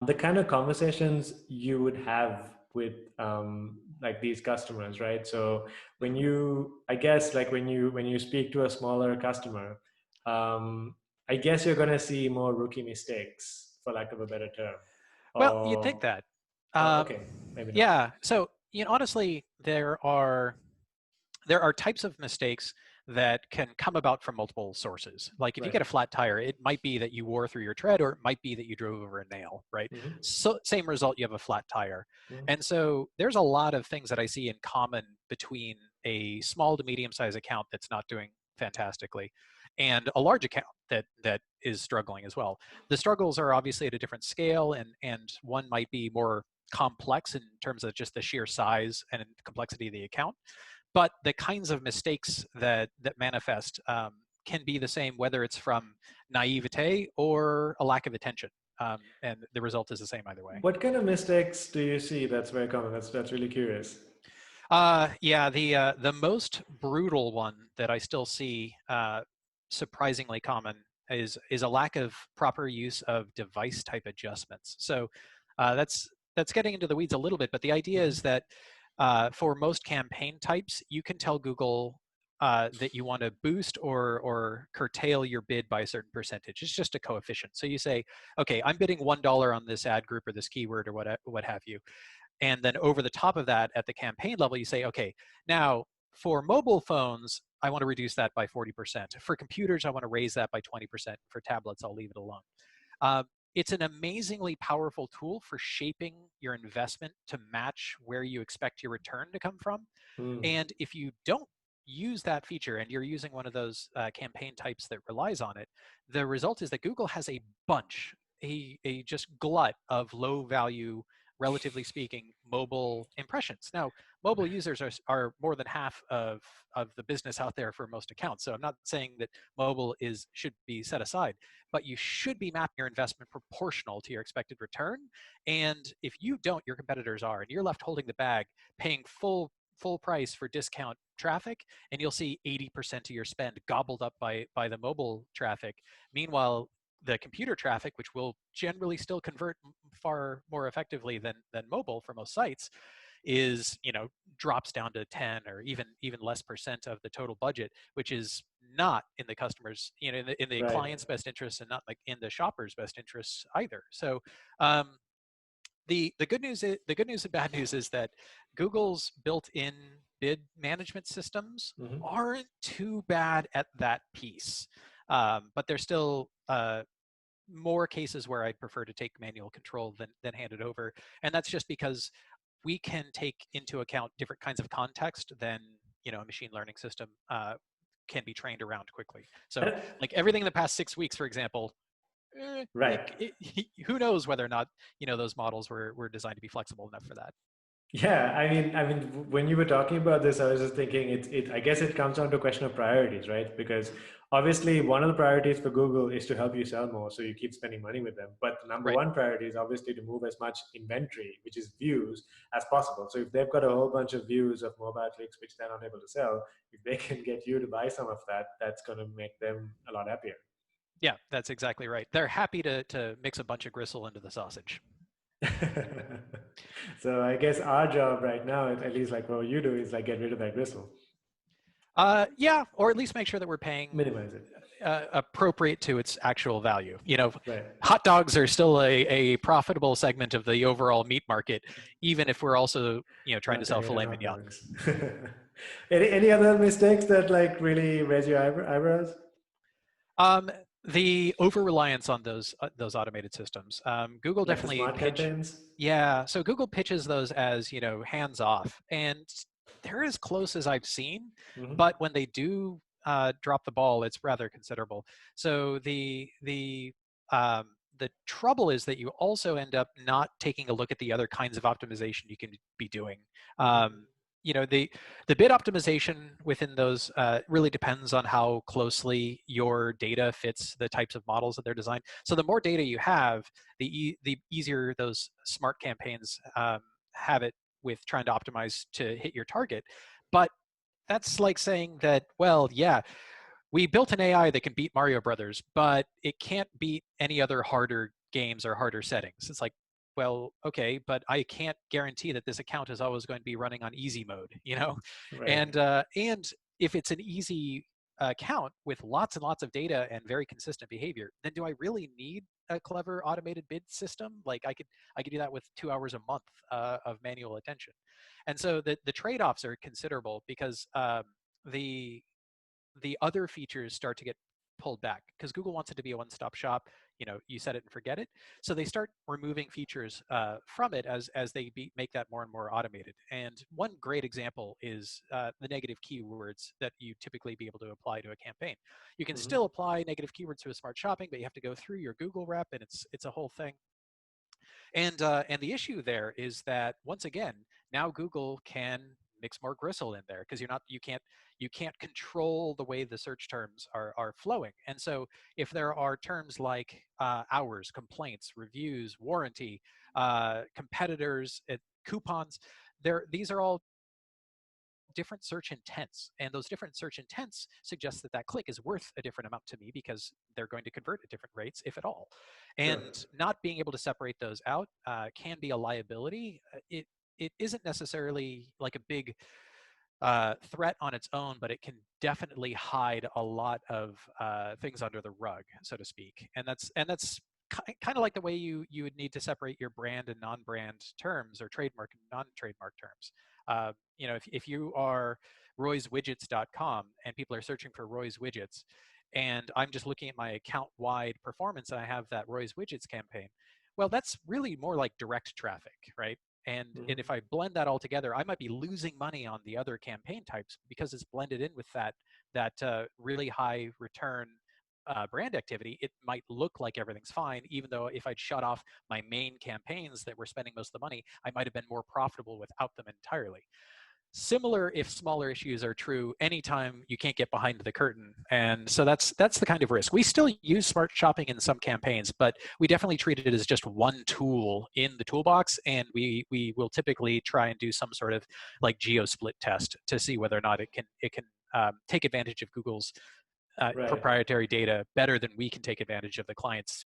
the kind of conversations you would have with like these customers, right? So when Mhm. you, I guess, like when you speak to a smaller customer, I guess you're going to see more rookie mistakes, for lack of a better term. Well, you'd think Or that. oh, Um, okay, maybe not. yeah. So, honestly, there are types of mistakes that can come about from multiple sources. Like if you Right. get a flat tire, it might be that you wore through your tread, or it might be that you drove over a nail, right? Hmm. So same result, you have a flat tire. Hmm. And so there's a lot of things that I see in common between a small to medium sized account that's not doing fantastically and a large account that is struggling as well. The struggles are obviously at a different scale, and one might be more complex in terms of just the sheer size and complexity of the account, but the kinds of mistakes that manifest can be the same whether it's from naivete or a lack of attention, and the result is the same either way. What kind of mistakes do you see that's very common? That's really curious. Yeah, the most brutal one that I still see, surprisingly common, is a lack of proper use of device type adjustments. So that's getting into the weeds a little bit, but the idea Hmm. is that for most campaign types, you can tell Google that you want to boost or curtail your bid by a certain percentage. It's just a coefficient. So you say, okay, I'm bidding $1 on this ad group or this keyword or what have you. And then over the top of that, at the campaign level, you say, okay, now for mobile phones, I want to reduce that by 40%. For computers, I want to raise that by 20%. For tablets, I'll leave it alone. Uh, it's an amazingly powerful tool for shaping your investment to match where you expect your return to come from. Mm. And if you don't use that feature and you're using one of those campaign types that relies on it, the result is that Google has a bunch, a just glut of low value, relatively speaking, mobile impressions. Now, mobile users are more than half of the business out there for most accounts. So I'm not saying that mobile should be set aside, but you should be mapping your investment proportional to your expected return. And if you don't, your competitors are, and you're left holding the bag, paying full price for discount traffic, and you'll see 80% of your spend gobbled up by the mobile traffic. Meanwhile, the computer traffic, which will generally still convert far more effectively than mobile for most sites, is drops down to 10 or even less percent of the total budget, which is not in the customer's, in the Right. client's best interests, and not like in the shopper's best interests either. So um, the good news and bad news is that Google's built-in bid management systems Hmm. aren't too bad at that piece, but there's still more cases where I'd prefer to take manual control than hand it over, and that's just because we can take into account different kinds of context than a machine learning system can be trained around quickly. So, like everything in the past 6 weeks, for example, Right. who knows whether or not those models were designed to be flexible enough for that. Yeah, I mean, when you were talking about this, I was just thinking I guess it comes down to a question of priorities, right? Because obviously one of the priorities for Google is to help you sell more, so you keep spending money with them. But the number Right. one priority is obviously to move as much inventory, which is views, as possible. So if they've got a whole bunch of views of mobile clicks which they're not able to sell, if they can get you to buy some of that, that's going to make them a lot happier. Yeah, that's exactly right. They're happy to mix a bunch of gristle into the sausage. So I guess our job right now, at least like what you do, is like get rid of that gristle, Yeah, or at least make sure that we're paying minimize it. appropriate to its actual value. Right. Hot dogs are still a profitable segment of the overall meat market, even if we're also trying to Not sell depending on filet hot mignon. dogs. Any other mistakes that like really raise your eyebrows? Um, the over reliance on those automated systems. Google Like the definitely smart campaigns? yeah. So Google pitches those as hands off, and they're as close as I've seen. Hmm. But when they do drop the ball, it's rather considerable. So the trouble is that you also end up not taking a look at the other kinds of optimization you can be doing. Hmm. Um, the bid optimization within those really depends on how closely your data fits the types of models that they're designed. So the more data you have, the easier those smart campaigns have it with trying to optimize to hit your target. But that's like saying that, well, yeah, we built an AI that can beat Mario Brothers, but it can't beat any other harder games or harder settings. It's like, well, okay, but I can't guarantee that this account is always going to be running on easy mode, you know? Right. And if it's an easy account with lots and lots of data and very consistent behavior, then do I really need a clever automated bid system? Like I could do that with 2 hours a month of manual attention. And so the trade-offs are considerable because the the other features start to get pulled back because Google wants it to be a one-stop shop. You know, you set it and forget it. So they start removing features from it as they make that more and more automated. And one great example is the negative keywords that you typically be able to apply to a campaign. You can Hmm. still apply negative keywords to a smart shopping, but you have to go through your Google rep, and it's a whole thing. And the issue there is that once again, now Google can mix more gristle in there because you can't control the way the search terms are flowing. And so if there are terms like hours, complaints, reviews, warranty, competitors, coupons, these are all different search intents, and those different search intents suggest that that click is worth a different amount to me because they're going to convert at different rates, if at all. Sure. And not being able to separate those out can be a liability. It isn't necessarily like a big threat on its own, but it can definitely hide a lot of things under the rug, so to speak. And that's kind of like the way you would need to separate your brand and non-brand terms or trademark and non-trademark terms. If you are royswidgets.com and people are searching for Roy's widgets, and I'm just looking at my account-wide performance and I have that Roy's widgets campaign, well, that's really more like direct traffic, right? And if Hmm. I blend that all together, I might be losing money on the other campaign types because it's blended in with that really high return brand activity. It might look like everything's fine, even though if I'd shut off my main campaigns that were spending most of the money, I might have been more profitable without them entirely. Similar, if smaller issues are true anytime you can't get behind the curtain. And so that's the kind of risk. We still use smart shopping in some campaigns, but we definitely treat it as just one tool in the toolbox, and we will typically try and do some sort of like geo split test to see whether or not it can take advantage of Google's Right. proprietary data better than we can take advantage of the client's